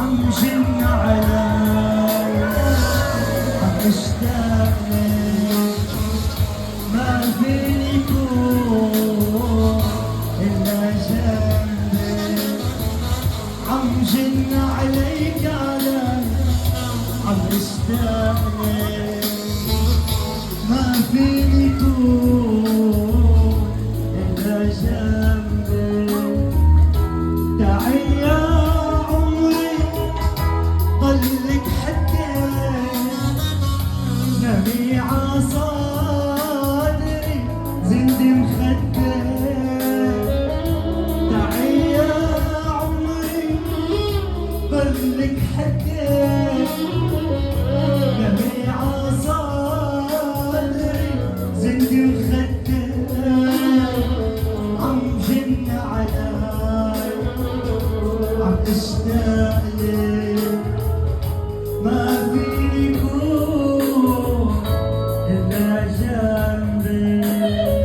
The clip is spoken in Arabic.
عم جن علي عم اشتاق لك ما فيني يكون الا جنبك عم جن عليك عم اشتاق لك ما فيني يكون الا جنبك تعي يا عمري ضلك حدك نبي عصادري زند مخدك تعي يا عمري ضلك حدك نبي عصادري زند مخدك عم جن علي عم اشتاق لك ما في يكون إلا جنبك